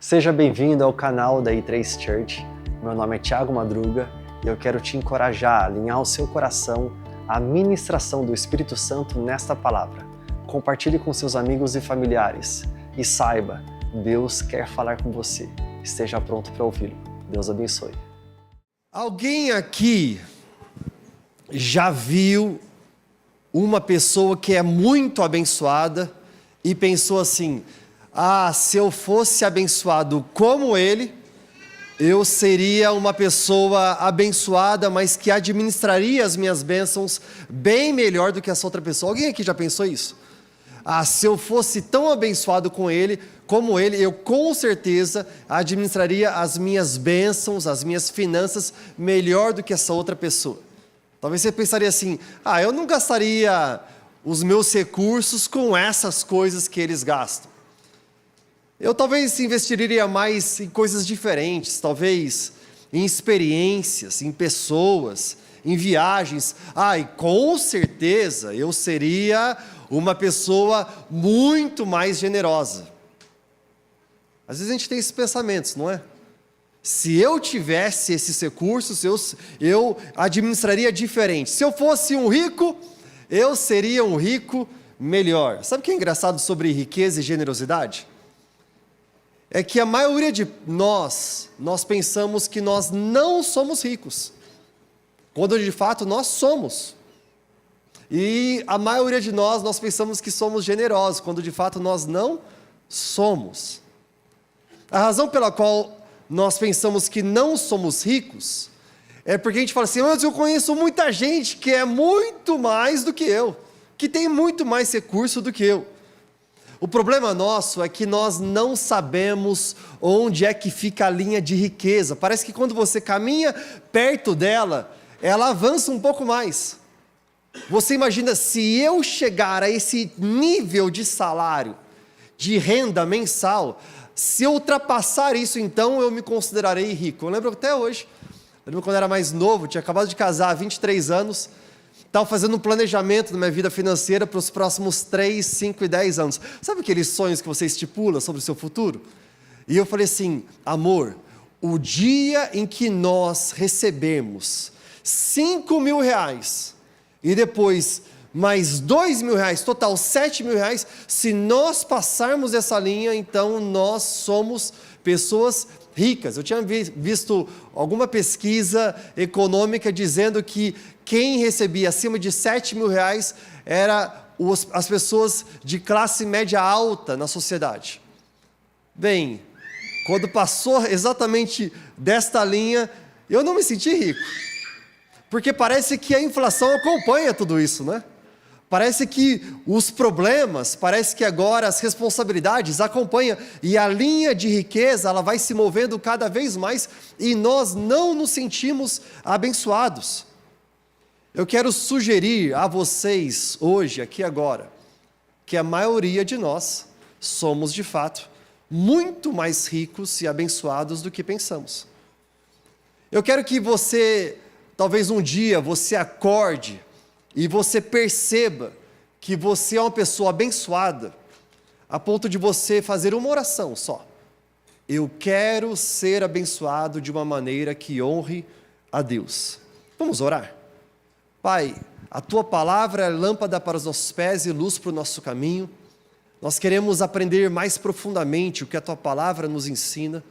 Seja bem-vindo ao canal da I3 Church. Meu nome é Thiago Madruga e eu quero te encorajar a alinhar o seu coração à ministração do Espírito Santo nesta palavra. Compartilhe com seus amigos e familiares e saiba, Deus quer falar com você. Esteja pronto para ouvi-lo. Deus abençoe. Alguém aqui já viu uma pessoa que é muito abençoada e pensou assim: se eu fosse abençoado como ele, eu seria uma pessoa abençoada, mas que administraria as minhas bênçãos bem melhor do que essa outra pessoa. Alguém aqui já pensou isso? Se eu fosse tão abençoado como ele, eu com certeza administraria as minhas bênçãos, as minhas finanças melhor do que essa outra pessoa. Talvez você pensaria assim: eu não gastaria os meus recursos com essas coisas que eles gastam. Eu talvez investiria mais em coisas diferentes, talvez em experiências, em pessoas, em viagens. E com certeza eu seria uma pessoa muito mais generosa. Às vezes a gente tem esses pensamentos, não é? Se eu tivesse esses recursos, eu administraria diferente. Se eu fosse um rico, eu seria um rico melhor. Sabe o que é engraçado sobre riqueza e generosidade? É que a maioria de nós pensamos que nós não somos ricos, quando de fato nós somos. E a maioria de nós pensamos que somos generosos, quando de fato nós não somos. A razão pela qual nós pensamos que não somos ricos é porque a gente fala assim: mas eu conheço muita gente que é muito mais do que eu, que tem muito mais recurso do que eu. O problema nosso é que nós não sabemos onde é que fica a linha de riqueza. Parece que quando você caminha perto dela, ela avança um pouco mais. Você imagina, se eu chegar a esse nível de salário, de renda mensal, se eu ultrapassar isso, então eu me considerarei rico. Eu lembro até hoje, quando eu era mais novo, tinha acabado de casar há 23 anos, estava fazendo um planejamento na minha vida financeira para os próximos 3, 5 e 10 anos. Sabe aqueles sonhos que você estipula sobre o seu futuro? E eu falei assim: amor, o dia em que nós recebermos 5 mil reais e depois mais 2 mil reais, total 7 mil reais, se nós passarmos essa linha, então nós somos pessoas ricas. Eu tinha visto alguma pesquisa econômica dizendo que quem recebia acima de 7 mil reais eram as pessoas de classe média alta na sociedade. Bem, quando passou exatamente desta linha, eu não me senti rico, porque parece que a inflação acompanha tudo isso, né? Parece que os problemas, parece que agora as responsabilidades acompanham, e a linha de riqueza ela vai se movendo cada vez mais, e nós não nos sentimos abençoados. Eu quero sugerir a vocês hoje, aqui agora, que a maioria de nós somos de fato muito mais ricos e abençoados do que pensamos. Eu quero que você, talvez um dia, você acorde e você perceba que você é uma pessoa abençoada, a ponto de você fazer uma oração só: eu quero ser abençoado de uma maneira que honre a Deus. Vamos orar? Pai, a Tua palavra é lâmpada para os nossos pés e luz para o nosso caminho. Nós queremos aprender mais profundamente o que a Tua palavra nos ensina,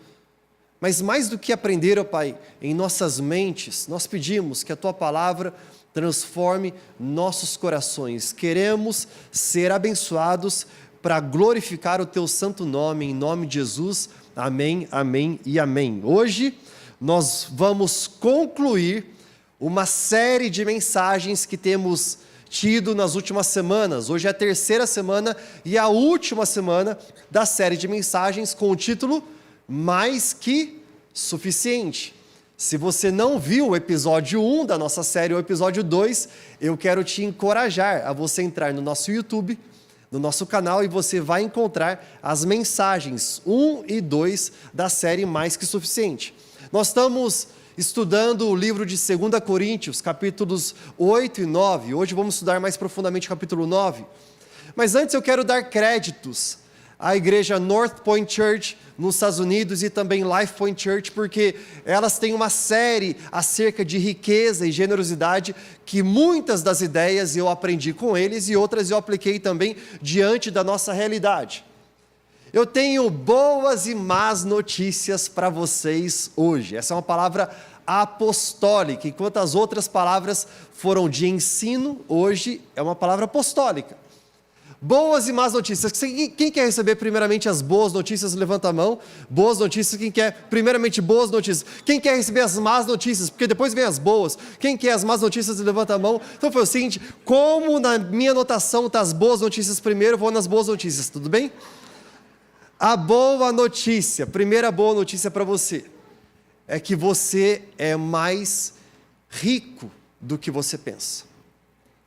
mas mais do que aprender, ó Pai, em nossas mentes, nós pedimos que a Tua palavra transforme nossos corações. Queremos ser abençoados para glorificar o Teu santo nome, em nome de Jesus. Amém, amém e amém. Hoje nós vamos concluir uma série de mensagens que temos tido nas últimas semanas. Hoje é a terceira semana e a última semana da série de mensagens com o título Mais que Suficiente. Se você não viu o episódio 1 da nossa série, o episódio 2, eu quero te encorajar a você entrar no nosso YouTube, no nosso canal, e você vai encontrar as mensagens 1 e 2 da série Mais que Suficiente. Nós estamos estudando o livro de 2 Coríntios, capítulos 8 e 9. Hoje vamos estudar mais profundamente o capítulo 9. Mas antes eu quero dar créditos a igreja North Point Church nos Estados Unidos e também Life Point Church, porque elas têm uma série acerca de riqueza e generosidade, que muitas das ideias eu aprendi com eles e outras eu apliquei também diante da nossa realidade. Eu tenho boas e más notícias para vocês hoje. Essa é uma palavra apostólica, enquanto as outras palavras foram de ensino, hoje é uma palavra apostólica. Boas e más notícias. Quem quer receber primeiramente as boas notícias, levanta a mão. Boas notícias, quem quer primeiramente boas notícias. Quem quer receber as más notícias, porque depois vem as boas. Quem quer as más notícias, levanta a mão. Então foi o seguinte, como na minha anotação está as boas notícias primeiro, eu vou nas boas notícias, tudo bem? A boa notícia, primeira boa notícia para você, é que você é mais rico do que você pensa.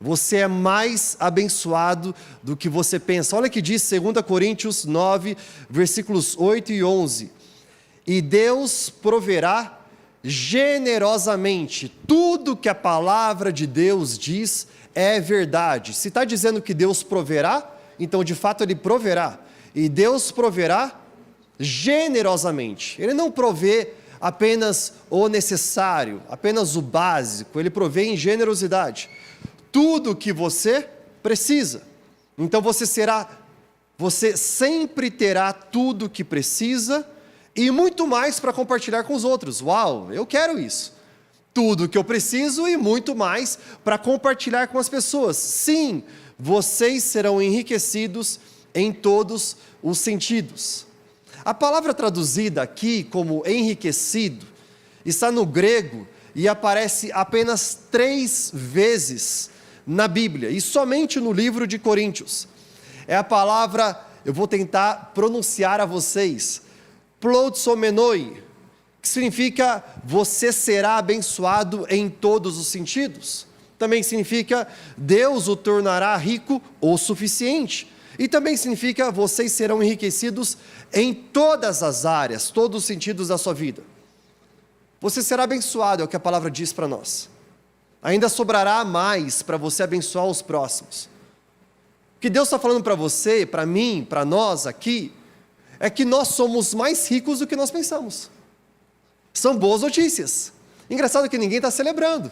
Você é mais abençoado do que você pensa. Olha o que diz 2 Coríntios 9, versículos 8 e 11. E Deus proverá generosamente. Tudo que a palavra de Deus diz é verdade. Se está dizendo que Deus proverá, então de fato Ele proverá. E Deus proverá generosamente. Ele não provê apenas o necessário, apenas o básico. Ele provê em generosidade. Tudo que você precisa. Então você sempre terá tudo que precisa e muito mais para compartilhar com os outros. Uau, eu quero isso. Tudo que eu preciso e muito mais para compartilhar com as pessoas. Sim, vocês serão enriquecidos em todos os sentidos. A palavra traduzida aqui como enriquecido está no grego e aparece apenas 3 vezes na Bíblia, e somente no livro de Coríntios. É a palavra, eu vou tentar pronunciar a vocês, ploutsomenoi, que significa você será abençoado em todos os sentidos. Também significa Deus o tornará rico o suficiente. E também significa vocês serão enriquecidos em todas as áreas, todos os sentidos da sua vida. Você será abençoado, é o que a palavra diz para nós. Ainda sobrará mais para você abençoar os próximos. O que Deus está falando para você, para mim, para nós aqui, é que nós somos mais ricos do que nós pensamos. São boas notícias. Engraçado que ninguém está celebrando.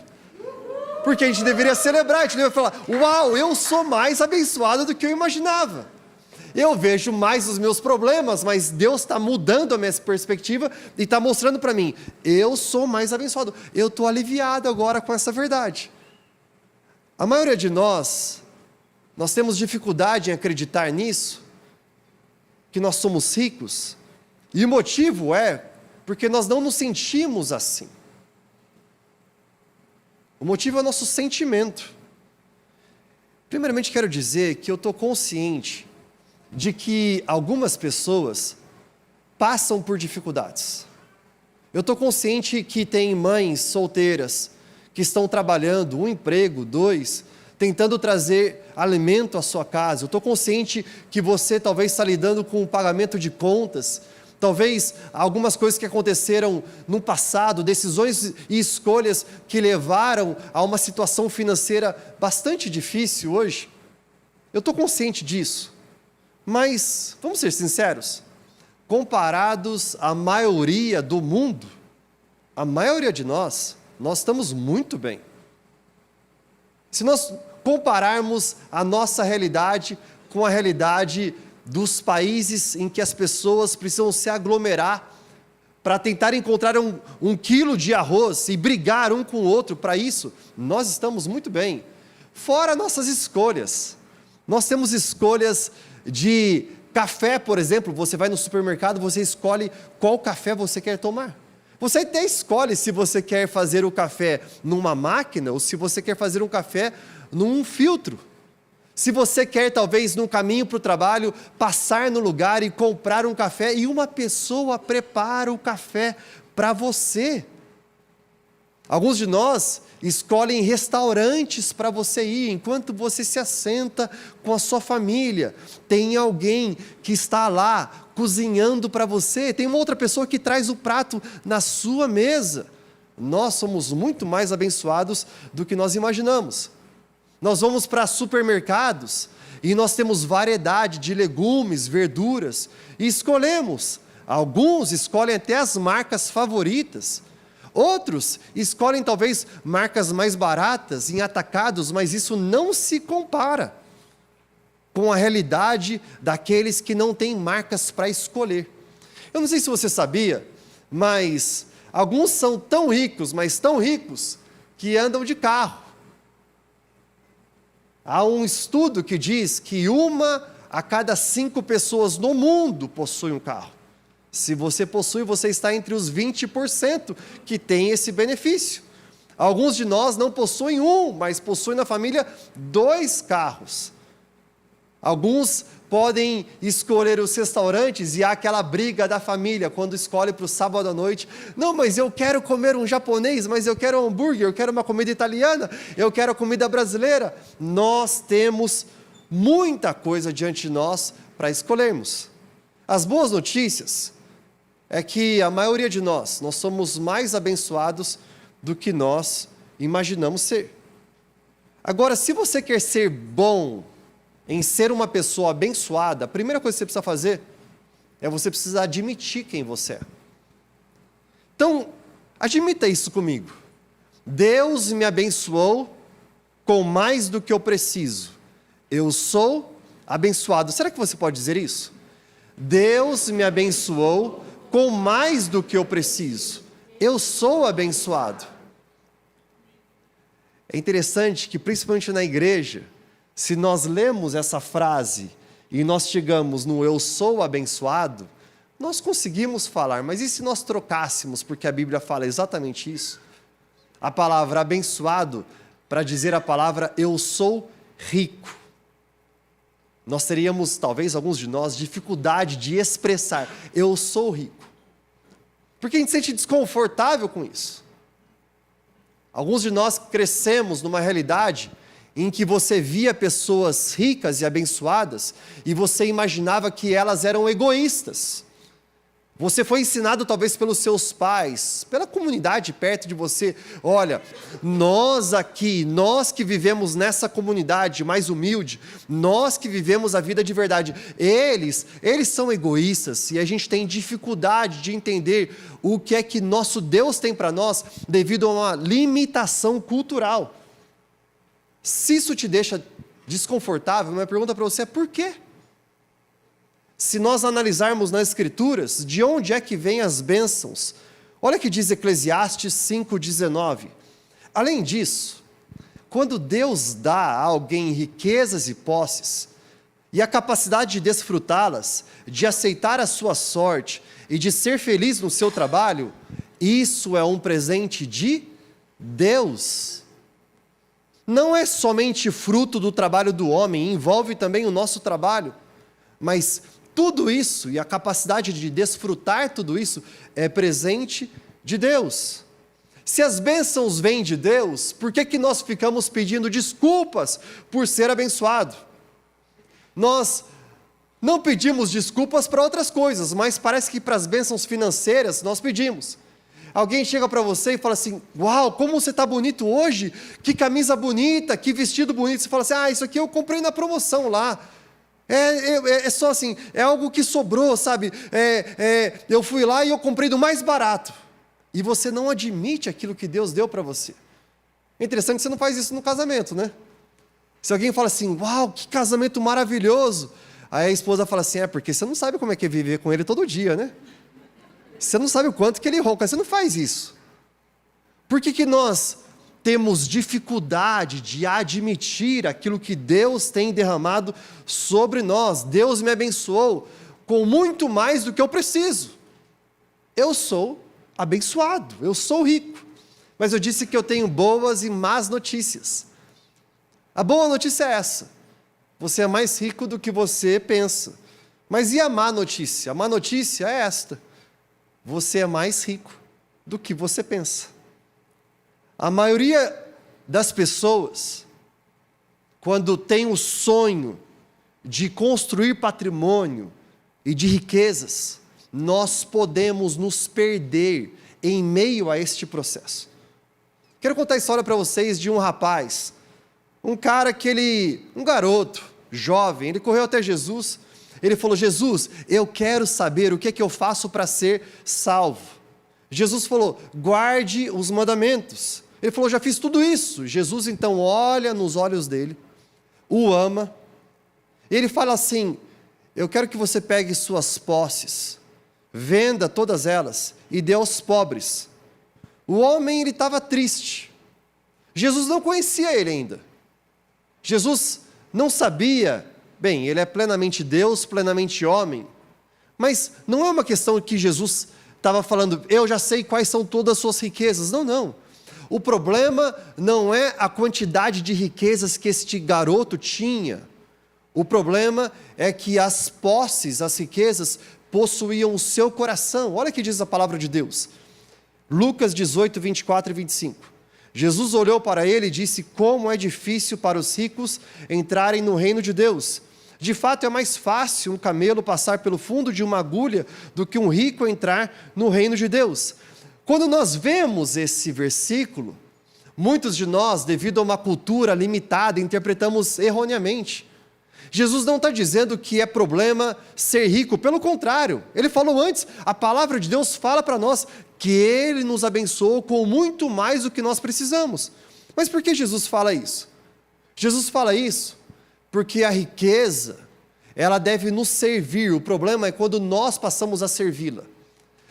Porque a gente deveria celebrar, a gente deveria falar, uau, eu sou mais abençoado do que eu imaginava. Eu vejo mais os meus problemas, mas Deus está mudando a minha perspectiva e está mostrando para mim, eu sou mais abençoado. Eu estou aliviado agora com essa verdade. A maioria de nós temos dificuldade em acreditar nisso, que nós somos ricos, e o motivo é porque nós não nos sentimos assim. O motivo é o nosso sentimento. Primeiramente quero dizer que eu estou consciente de que algumas pessoas passam por dificuldades. Eu estou consciente que tem mães solteiras que estão trabalhando, 1 emprego, 2, tentando trazer alimento à sua casa. Eu estou consciente que você talvez está lidando com o pagamento de contas, talvez algumas coisas que aconteceram no passado, decisões e escolhas que levaram a uma situação financeira bastante difícil hoje. Eu estou consciente disso. Mas, vamos ser sinceros, comparados à maioria do mundo, a maioria de nós estamos muito bem. Se nós compararmos a nossa realidade com a realidade dos países em que as pessoas precisam se aglomerar para tentar encontrar um quilo de arroz e brigar um com o outro para isso, nós estamos muito bem. Fora nossas escolhas. Nós temos escolhas de café, por exemplo, você vai no supermercado, você escolhe qual café você quer tomar. Você até escolhe se você quer fazer o café numa máquina ou se você quer fazer um café num filtro. Se você quer, talvez, no caminho para o trabalho, passar no lugar e comprar um café e uma pessoa prepara o café para você. Alguns de nós escolhem restaurantes para você ir, enquanto você se assenta com a sua família. Tem alguém que está lá cozinhando para você, tem uma outra pessoa que traz o prato na sua mesa. Nós somos muito mais abençoados do que nós imaginamos. Nós vamos para supermercados e nós temos variedade de legumes, verduras, e escolhemos. Alguns escolhem até as marcas favoritas. Outros escolhem talvez marcas mais baratas em atacados, mas isso não se compara com a realidade daqueles que não têm marcas para escolher. Eu não sei se você sabia, mas alguns são tão ricos, mas tão ricos, que andam de carro. Há um estudo que diz que 1 a cada 5 pessoas no mundo possui um carro. Se você possui, você está entre os 20% que tem esse benefício. Alguns de nós não possuem mas possuem na família 2 carros. Alguns podem escolher os restaurantes e há aquela briga da família quando escolhe para o sábado à noite. Não, mas eu quero comer um japonês, mas eu quero um hambúrguer, eu quero uma comida italiana, eu quero comida brasileira. Nós temos muita coisa diante de nós para escolhermos. As boas notícias é que a maioria de nós somos mais abençoados do que nós imaginamos ser. Agora, se você quer ser bom em ser uma pessoa abençoada, a primeira coisa que você precisa fazer é você precisa admitir quem você é. Então, admita isso comigo. Deus me abençoou com mais do que eu preciso. Eu sou abençoado. Será que você pode dizer isso? Deus me abençoou com mais do que eu preciso. Eu sou abençoado. É interessante que, principalmente na igreja, se nós lemos essa frase e nós chegamos no eu sou abençoado, nós conseguimos falar, mas e se nós trocássemos, porque a Bíblia fala exatamente isso? A palavra abençoado para dizer a palavra eu sou rico. Nós teríamos, talvez alguns de nós, dificuldade de expressar eu sou rico. Porque a gente se sente desconfortável com isso. Alguns de nós crescemos numa realidade em que você via pessoas ricas e abençoadas e você imaginava que elas eram egoístas. Você foi ensinado talvez pelos seus pais, pela comunidade perto de você. Olha, nós que vivemos nessa comunidade mais humilde, nós que vivemos a vida de verdade, eles são egoístas e a gente tem dificuldade de entender o que é que nosso Deus tem para nós devido a uma limitação cultural. Se isso te deixa desconfortável, minha pergunta para você é por quê? Se nós analisarmos nas Escrituras, de onde é que vêm as bênçãos? Olha o que diz Eclesiastes 5,19. Além disso, quando Deus dá a alguém riquezas e posses, e a capacidade de desfrutá-las, de aceitar a sua sorte e de ser feliz no seu trabalho, isso é um presente de Deus. Não é somente fruto do trabalho do homem, envolve também o nosso trabalho, mas tudo isso e a capacidade de desfrutar tudo isso é presente de Deus. Se as bênçãos vêm de Deus, por que nós ficamos pedindo desculpas por ser abençoado? Nós não pedimos desculpas para outras coisas, mas parece que para as bênçãos financeiras nós pedimos. Alguém chega para você e fala assim, uau, como você está bonito hoje, que camisa bonita, que vestido bonito. Você fala assim, isso aqui eu comprei na promoção lá. É só assim, é algo que sobrou, sabe? Eu fui lá e eu comprei do mais barato. E você não admite aquilo que Deus deu para você. É interessante que você não faz isso no casamento, né? Se alguém fala assim, uau, que casamento maravilhoso. Aí a esposa fala assim, porque você não sabe como é que é viver com ele todo dia, né? Você não sabe o quanto que ele ronca, você não faz isso. Por que nós temos dificuldade de admitir aquilo que Deus tem derramado sobre nós? Deus me abençoou com muito mais do que eu preciso. Eu sou abençoado, eu sou rico. Mas eu disse que eu tenho boas e más notícias. A boa notícia é essa: você é mais rico do que você pensa. Mas e a má notícia? A má notícia é esta: você é mais rico do que você pensa. A maioria das pessoas, quando tem o sonho de construir patrimônio e de riquezas, nós podemos nos perder em meio a este processo. Quero contar a história para vocês de um rapaz, um garoto, jovem, ele correu até Jesus, ele falou: Jesus, eu quero saber o que é que eu faço para ser salvo. Jesus falou: guarde os mandamentos. Ele falou: já fiz tudo isso. Jesus então olha nos olhos dele, o ama, e ele fala assim: eu quero que você pegue suas posses, venda todas elas e dê aos pobres. O homem, ele estava triste. Jesus não conhecia ele ainda. Jesus não sabia, bem, ele é plenamente Deus, plenamente homem, mas não é uma questão que Jesus estava falando: eu já sei quais são todas as suas riquezas. Não, não. O problema não é a quantidade de riquezas que este garoto tinha. O problema é que as posses, as riquezas, possuíam o seu coração. Olha o que diz a palavra de Deus. Lucas 18, 24 e 25. Jesus olhou para ele e disse: como é difícil para os ricos entrarem no reino de Deus. De fato, é mais fácil um camelo passar pelo fundo de uma agulha do que um rico entrar no reino de Deus. Quando nós vemos esse versículo, muitos de nós, devido a uma cultura limitada, interpretamos erroneamente. Jesus não está dizendo que é problema ser rico, pelo contrário, ele falou antes, a palavra de Deus fala para nós que ele nos abençoou com muito mais do que nós precisamos. Mas por que Jesus fala isso? Jesus fala isso porque a riqueza, ela deve nos servir. O problema é quando nós passamos a servi-la.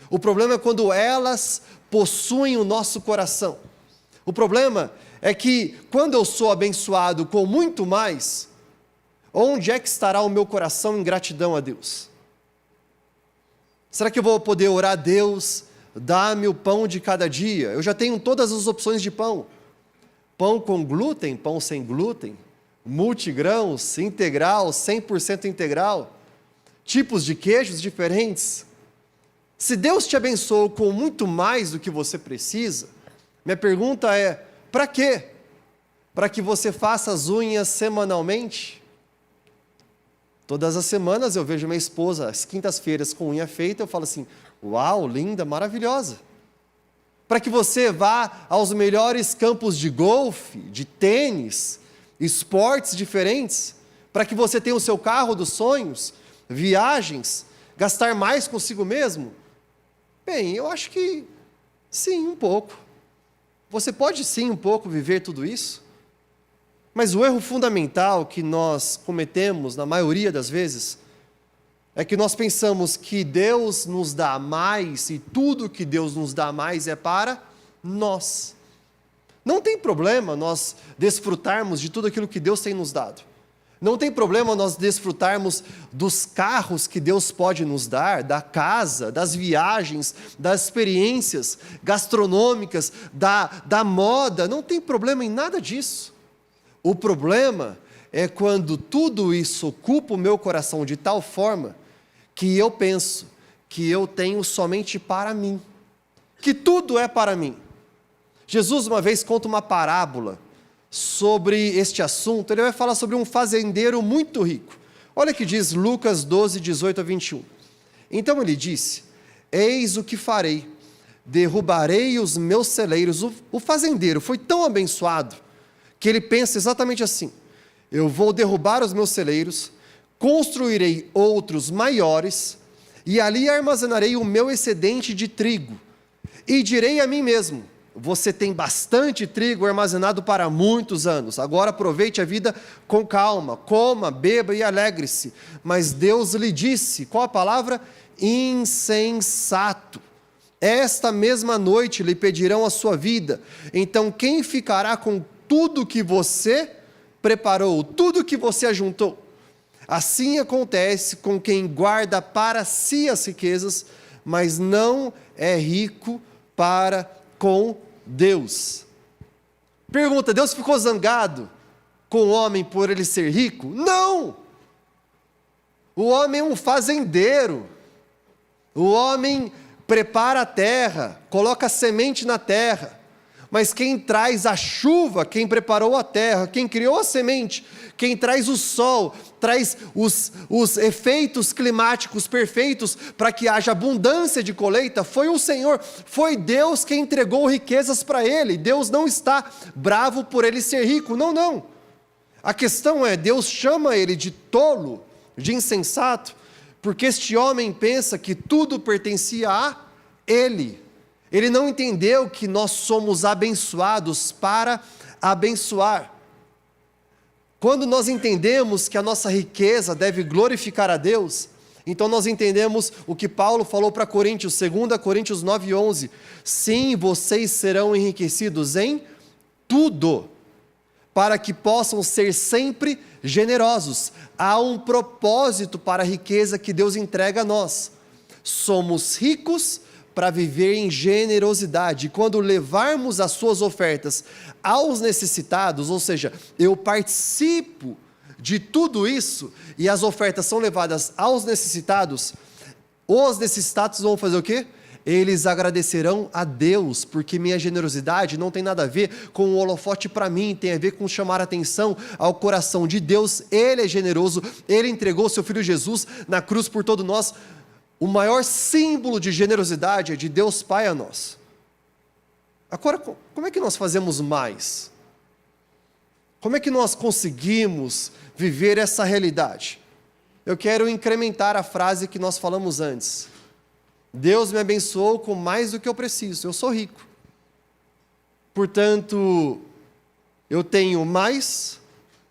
O problema é quando elas possuem o nosso coração. O problema é que quando eu sou abençoado com muito mais, onde é que estará o meu coração em gratidão a Deus? Será que eu vou poder orar a Deus, dá-me o pão de cada dia? Eu já tenho todas as opções de pão. Pão com glúten, pão sem glúten, multigrãos, integral, 100% integral, tipos de queijos diferentes. Se Deus te abençoou com muito mais do que você precisa, minha pergunta é: para quê? Para que você faça as unhas semanalmente? Todas as semanas eu vejo minha esposa, às quintas-feiras, com unha feita, eu falo assim: uau, linda, maravilhosa. Para que você vá aos melhores campos de golfe, de tênis, esportes diferentes, para que você tenha o seu carro dos sonhos, viagens, gastar mais consigo mesmo? Bem, eu acho que sim, um pouco. Você pode sim um pouco viver tudo isso, mas o erro fundamental que nós cometemos, na maioria das vezes, é que nós pensamos que Deus nos dá mais e tudo que Deus nos dá mais é para nós. Não tem problema nós desfrutarmos de tudo aquilo que Deus tem nos dado. Não tem problema nós desfrutarmos dos carros que Deus pode nos dar, da casa, das viagens, das experiências gastronômicas, da moda. Não tem problema em nada disso. O problema é quando tudo isso ocupa o meu coração de tal forma que eu penso que eu tenho somente para mim, que tudo é para mim. Jesus uma vez conta uma parábola sobre este assunto. Ele vai falar sobre um fazendeiro muito rico. Olha o que diz Lucas 12, 18 a 21. Então ele disse: eis o que farei, derrubarei os meus celeiros. O fazendeiro foi tão abençoado que ele pensa exatamente assim: eu vou derrubar os meus celeiros, construirei outros maiores, e ali armazenarei o meu excedente de trigo, e direi a mim mesmo: você tem bastante trigo armazenado para muitos anos, agora aproveite a vida com calma, coma, beba e alegre-se. Mas Deus lhe disse, qual a palavra? Insensato. Esta mesma noite lhe pedirão a sua vida, então quem ficará com tudo que você preparou, tudo que você ajuntou? Assim acontece com quem guarda para si as riquezas, mas não é rico para com Deus. Pergunta: Deus ficou zangado com o homem por ele ser rico? Não! O homem é um fazendeiro. O homem prepara a terra, coloca a semente na terra. Mas quem traz a chuva, quem preparou a terra, quem criou a semente, quem traz o sol, traz os efeitos climáticos perfeitos para que haja abundância de colheita, foi o Senhor, foi Deus quem entregou riquezas para ele. Deus não está bravo por ele ser rico, não, não. A questão é, Deus chama ele de tolo, de insensato, porque este homem pensa que tudo pertencia a ele. Ele não entendeu que nós somos abençoados para abençoar. Quando nós entendemos que a nossa riqueza deve glorificar a Deus, então nós entendemos o que Paulo falou para Coríntios, 2 Coríntios 9:11. Sim, vocês serão enriquecidos em tudo, para que possam ser sempre generosos. Há um propósito para a riqueza que Deus entrega a nós. Somos ricos para viver em generosidade. Quando levarmos as suas ofertas aos necessitados, ou seja, eu participo de tudo isso, e as ofertas são levadas aos necessitados, os necessitados vão fazer o quê? Eles agradecerão a Deus, porque minha generosidade não tem nada a ver com o holofote para mim, tem a ver com chamar a atenção ao coração de Deus. Ele é generoso, Ele entregou seu Filho Jesus na cruz por todos nós. O maior símbolo de generosidade é de Deus Pai a nós. Agora, como é que nós fazemos mais? Como é que nós conseguimos viver essa realidade? Eu quero incrementar a frase que nós falamos antes. Deus me abençoou com mais do que eu preciso, eu sou rico. Portanto, eu tenho mais,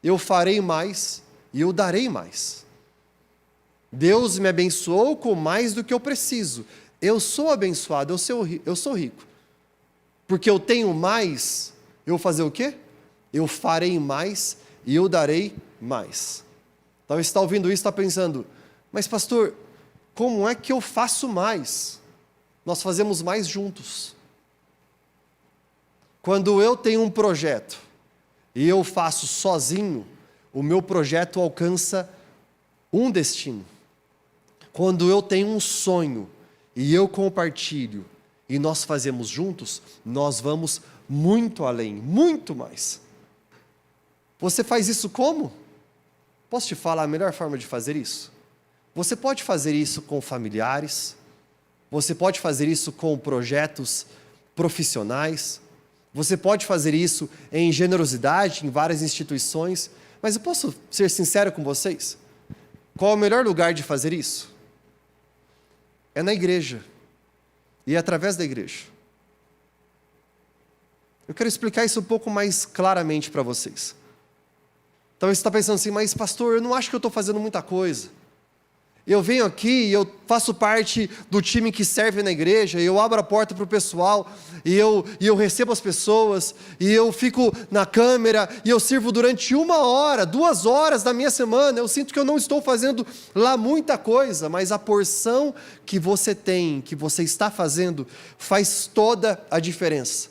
eu farei mais e eu darei mais. Deus me abençoou com mais do que eu preciso. Eu sou abençoado, eu sou rico. Porque eu tenho mais, eu vou fazer o quê? Eu farei mais e eu darei mais. Talvez você está ouvindo isso e está pensando, mas pastor, como é que eu faço mais? Nós fazemos mais juntos. Quando eu tenho um projeto e eu faço sozinho, o meu projeto alcança um destino. Quando eu tenho um sonho e eu compartilho e nós fazemos juntos, nós vamos muito além, muito mais. Você faz isso como? Posso te falar a melhor forma de fazer isso? Você pode fazer isso com familiares, você pode fazer isso com projetos profissionais, você pode fazer isso em generosidade em várias instituições, mas eu posso ser sincero com vocês? Qual é o melhor lugar de fazer isso? É na igreja, e é através da igreja. Eu quero explicar isso um pouco mais claramente para vocês. Talvez você está pensando assim, mas pastor, eu não acho que eu estou fazendo muita coisa. Eu venho aqui e eu faço parte do time que serve na igreja, e eu abro a porta para o pessoal, e eu recebo as pessoas, e eu fico na câmera, e eu sirvo durante 1 hora, 2 horas da minha semana. Eu sinto que eu não estou fazendo lá muita coisa, mas a porção que você tem, que você está fazendo, faz toda a diferença.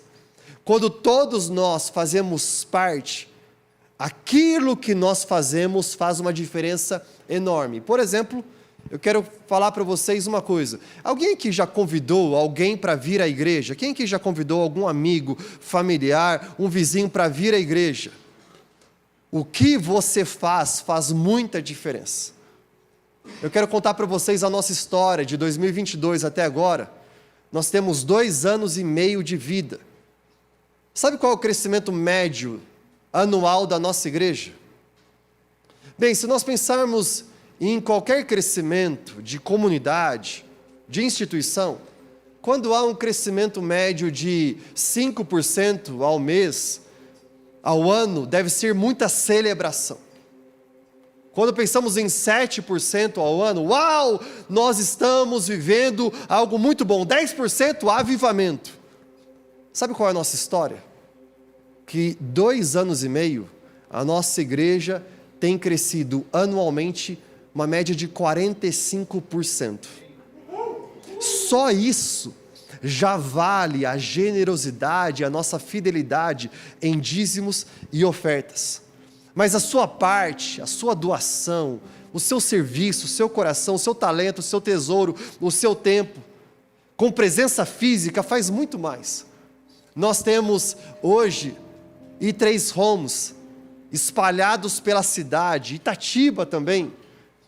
Quando todos nós fazemos parte, aquilo que nós fazemos faz uma diferença enorme. Por exemplo, eu quero falar para vocês uma coisa. Alguém aqui já convidou alguém para vir à igreja? Quem aqui já convidou algum amigo, familiar, um vizinho para vir à igreja? O que você faz muita diferença. Eu quero contar para vocês a nossa história de 2022 até agora. Nós temos 2 anos e meio de vida. Sabe qual é o crescimento médio anual da nossa igreja? Bem, se nós pensarmos em qualquer crescimento de comunidade, de instituição, quando há um crescimento médio de 5% ao mês, ao ano, deve ser muita celebração. Quando pensamos em 7% ao ano, uau, nós estamos vivendo algo muito bom. 10% avivamento. Sabe qual é a nossa história? Que 2 anos e meio, a nossa igreja tem crescido anualmente uma média de 45%. Só isso já vale a generosidade, a nossa fidelidade em dízimos e ofertas. Mas a sua parte, a sua doação, o seu serviço, o seu coração, o seu talento, o seu tesouro, o seu tempo, com presença física, faz muito mais. Nós temos hoje E3 Homes espalhados pela cidade, Itatiba também.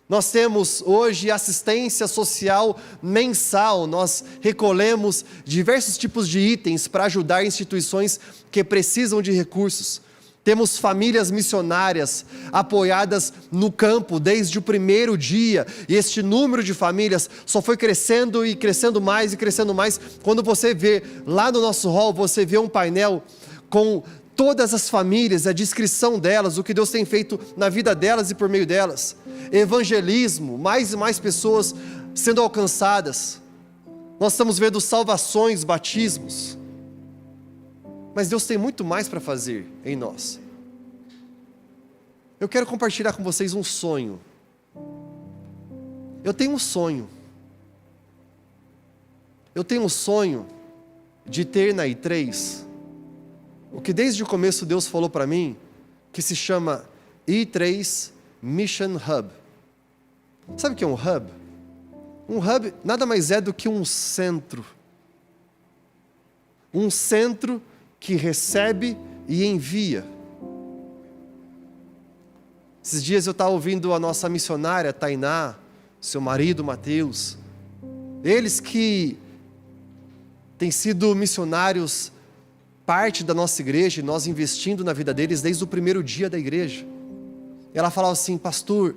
Nós temos hoje assistência social mensal, nós recolhemos diversos tipos de itens para ajudar instituições que precisam de recursos. Temos famílias missionárias apoiadas no campo desde o primeiro dia. E este número de famílias só foi crescendo e crescendo mais e crescendo mais. Quando você vê lá no nosso hall, você vê um painel com todas as famílias, a descrição delas, o que Deus tem feito na vida delas e por meio delas. Evangelismo, mais e mais pessoas sendo alcançadas. Nós estamos vendo salvações, batismos. Mas Deus tem muito mais para fazer em nós. Eu quero compartilhar com vocês um sonho. Eu tenho um sonho. Eu tenho um sonho de ter na I3 o que desde o começo Deus falou para mim, que se chama I3 Mission Hub. Sabe o que é um hub? Um hub nada mais é do que um centro. Um centro que recebe e envia. Esses dias eu estava ouvindo a nossa missionária Tainá, seu marido Mateus, eles que têm sido missionários, parte da nossa igreja, e nós investindo na vida deles desde o primeiro dia da igreja. Ela falava assim: pastor,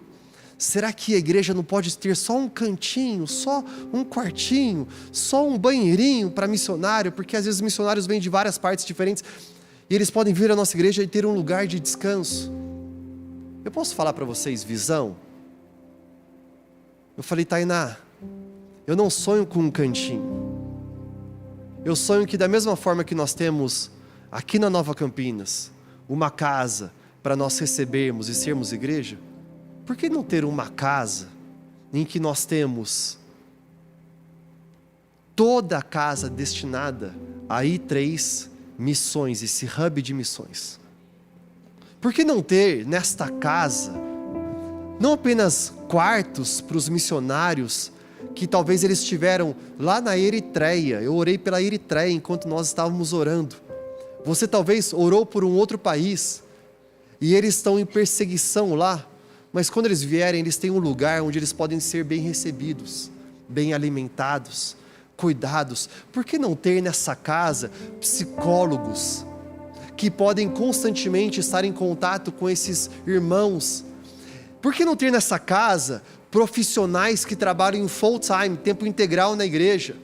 será que a igreja não pode ter só um cantinho, só um quartinho, só um banheirinho para missionário? Porque às vezes os missionários vêm de várias partes diferentes e eles podem vir à nossa igreja e ter um lugar de descanso. Eu posso falar para vocês visão? Eu falei: Tainá, eu não sonho com um cantinho. Eu sonho que da mesma forma que nós temos aqui na Nova Campinas uma casa para nós recebermos e sermos igreja, por que não ter uma casa em que nós temos toda a casa destinada a I3 missões, esse hub de missões? Por que não ter nesta casa não apenas quartos para os missionários que talvez eles tiveram lá na Eritreia? Eu orei pela Eritreia enquanto nós estávamos orando. Você talvez orou por um outro país e eles estão em perseguição lá. Mas quando eles vierem, eles têm um lugar onde eles podem ser bem recebidos, bem alimentados, cuidados. Por que não ter nessa casa psicólogos que podem constantemente estar em contato com esses irmãos? Por que não ter nessa casa profissionais que trabalham em full time, tempo integral na igreja?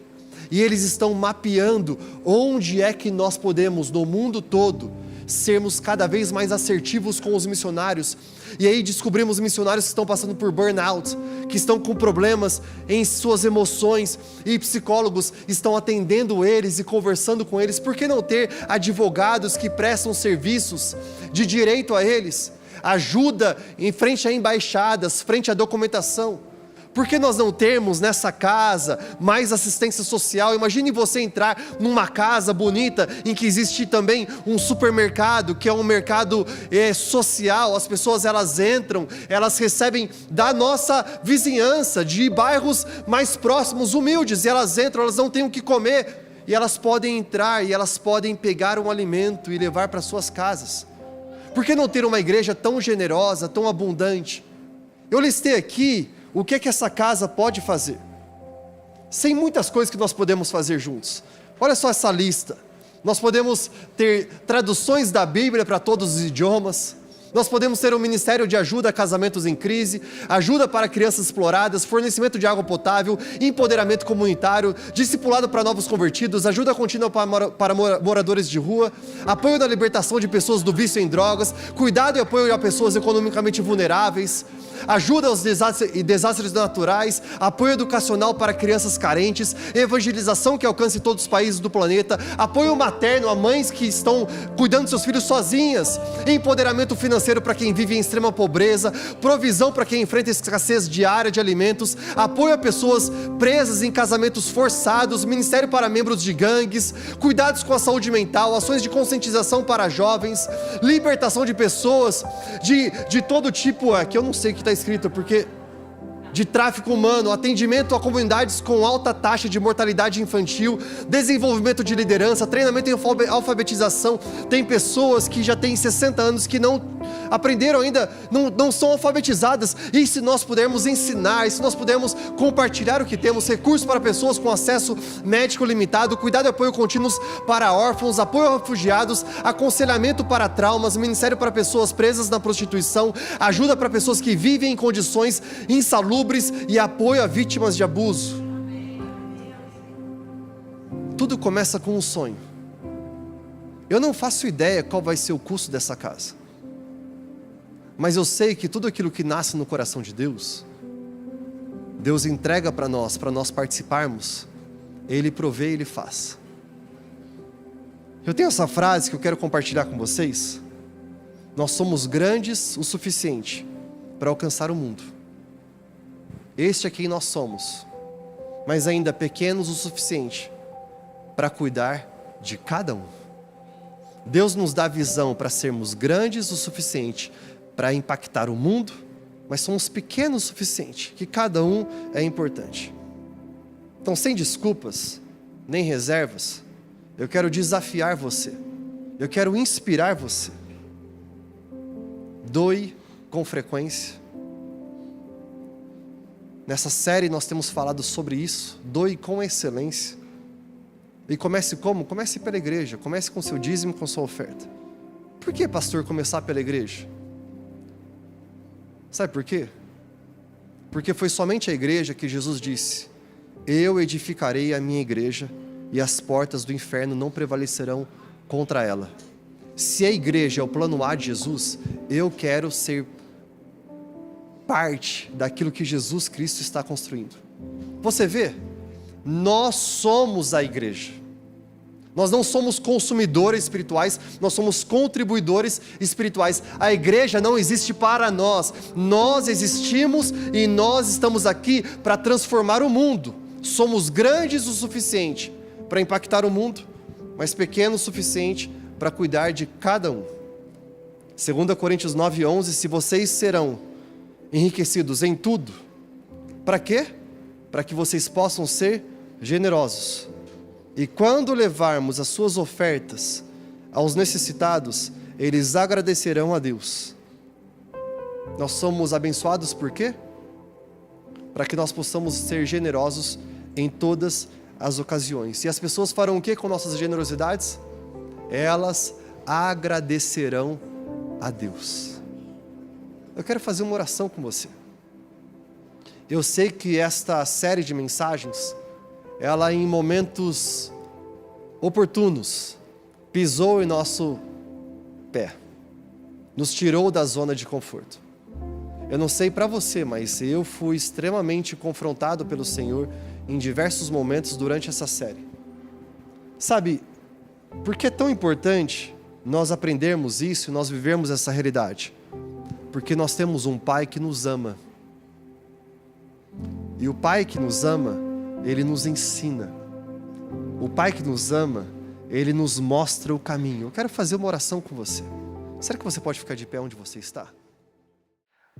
E eles estão mapeando onde é que nós podemos, no mundo todo, sermos cada vez mais assertivos com os missionários. E aí descobrimos missionários que estão passando por burnout, que estão com problemas em suas emoções, e psicólogos estão atendendo eles e conversando com eles. Por que não ter advogados que prestam serviços de direito a eles? Ajuda em frente a embaixadas, frente à documentação. Por que nós não temos nessa casa mais assistência social? Imagine você entrar numa casa bonita em que existe também um supermercado, que é um mercado social. As pessoas elas entram, elas recebem da nossa vizinhança, de bairros mais próximos, humildes, e elas entram, elas não têm o que comer, e elas podem entrar e elas podem pegar um alimento e levar para suas casas. Por que não ter uma igreja tão generosa, tão abundante? Eu listei aqui o que é que essa casa pode fazer. Sem muitas coisas que nós podemos fazer juntos. Olha só essa lista. Nós podemos ter traduções da Bíblia para todos os idiomas. Nós podemos ter um ministério de ajuda a casamentos em crise, ajuda para crianças exploradas, fornecimento de água potável, empoderamento comunitário, discipulado para novos convertidos, ajuda contínua para moradores de rua, apoio na libertação de pessoas do vício em drogas, cuidado e apoio a pessoas economicamente vulneráveis, ajuda aos desastres naturais, apoio educacional para crianças carentes, evangelização que alcance todos os países do planeta, apoio materno a mães que estão cuidando de seus filhos sozinhas, empoderamento financeiro para quem vive em extrema pobreza, provisão para quem enfrenta escassez diária de alimentos, apoio a pessoas presas em casamentos forçados, ministério para membros de gangues, cuidados com a saúde mental, ações de conscientização para jovens, libertação de pessoas de todo tipo, que eu não sei o que está escrito, porque de tráfico humano, atendimento a comunidades com alta taxa de mortalidade infantil, desenvolvimento de liderança, treinamento em alfabetização. Tem pessoas que já têm 60 anos que não aprenderam ainda, não são alfabetizadas. E se nós pudermos ensinar, e se nós pudermos compartilhar o que temos, recursos para pessoas com acesso médico limitado, cuidado e apoio contínuos para órfãos, apoio a refugiados, aconselhamento para traumas, ministério para pessoas presas na prostituição, ajuda para pessoas que vivem em condições insalubres e apoio a vítimas de abuso. Tudo começa com um sonho. Eu não faço ideia qual vai ser o custo dessa casa, mas eu sei que tudo aquilo que nasce no coração de Deus, Deus entrega para nós participarmos. Ele provê, Ele faz. Eu tenho essa frase que eu quero compartilhar com vocês. Nós somos grandes o suficiente para alcançar o mundo. Este é quem nós somos, mas ainda pequenos o suficiente para cuidar de cada um. Deus nos dá visão para sermos grandes o suficiente para impactar o mundo, mas somos pequenos o suficiente, que cada um é importante. Então, sem desculpas, nem reservas, eu quero desafiar você, eu quero inspirar você. Doe com frequência. Nessa série nós temos falado sobre isso, doe com excelência. E comece como? Comece pela igreja, comece com seu dízimo, com sua oferta. Por que, pastor, começar pela igreja? Sabe por quê? Porque foi somente a igreja que Jesus disse: eu edificarei a minha igreja e as portas do inferno não prevalecerão contra ela. Se a igreja é o plano A de Jesus, eu quero ser parte daquilo que Jesus Cristo está construindo. Você vê? Nós somos a igreja. Nós não somos consumidores espirituais, nós somos contribuidores espirituais. A igreja não existe para nós, nós existimos e nós estamos aqui para transformar o mundo. Somos grandes o suficiente para impactar o mundo, mas pequenos o suficiente para cuidar de cada um. 2 Coríntios 9:11, se vocês serão enriquecidos em tudo, para quê? Para que vocês possam ser generosos. E quando levarmos as suas ofertas aos necessitados, eles agradecerão a Deus. Nós somos abençoados por quê? Para que nós possamos ser generosos em todas as ocasiões. E as pessoas farão o que com nossas generosidades? Elas agradecerão a Deus. Eu quero fazer uma oração com você. Eu sei que esta série de mensagens, ela em momentos oportunos, pisou em nosso pé, nos tirou da zona de conforto. Eu não sei para você, mas eu fui extremamente confrontado pelo Senhor em diversos momentos durante essa série. Sabe, por que é tão importante nós aprendermos isso e nós vivermos essa realidade? Porque nós temos um Pai que nos ama. E o Pai que nos ama, Ele nos ensina. O Pai que nos ama, Ele nos mostra o caminho. Eu quero fazer uma oração com você. Será que você pode ficar de pé onde você está?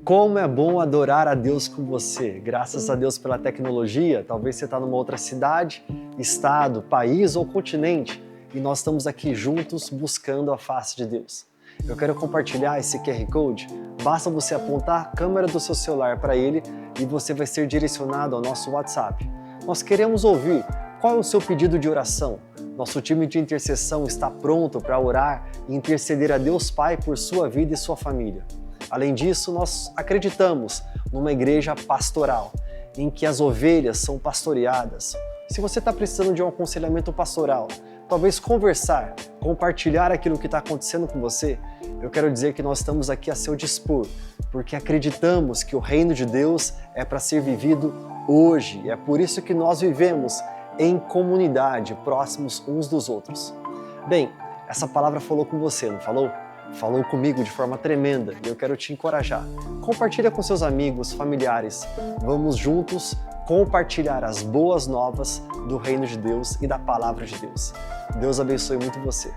Como é bom adorar a Deus com você. Graças a Deus pela tecnologia, talvez você está numa outra cidade, estado, país ou continente, e nós estamos aqui juntos buscando a face de Deus. Eu quero compartilhar esse QR Code. Basta você apontar a câmera do seu celular para ele e você vai ser direcionado ao nosso WhatsApp. Nós queremos ouvir qual é o seu pedido de oração. Nosso time de intercessão está pronto para orar e interceder a Deus Pai por sua vida e sua família. Além disso, nós acreditamos numa igreja pastoral, em que as ovelhas são pastoreadas. Se você está precisando de um aconselhamento pastoral, talvez conversar, compartilhar aquilo que está acontecendo com você, eu quero dizer que nós estamos aqui a seu dispor, porque acreditamos que o reino de Deus é para ser vivido hoje. E é por isso que nós vivemos em comunidade, próximos uns dos outros. Bem, essa palavra falou com você, não falou? Falou comigo de forma tremenda e eu quero te encorajar. Compartilha com seus amigos, familiares. Vamos juntos compartilhar as boas novas do reino de Deus e da palavra de Deus. Deus abençoe muito você.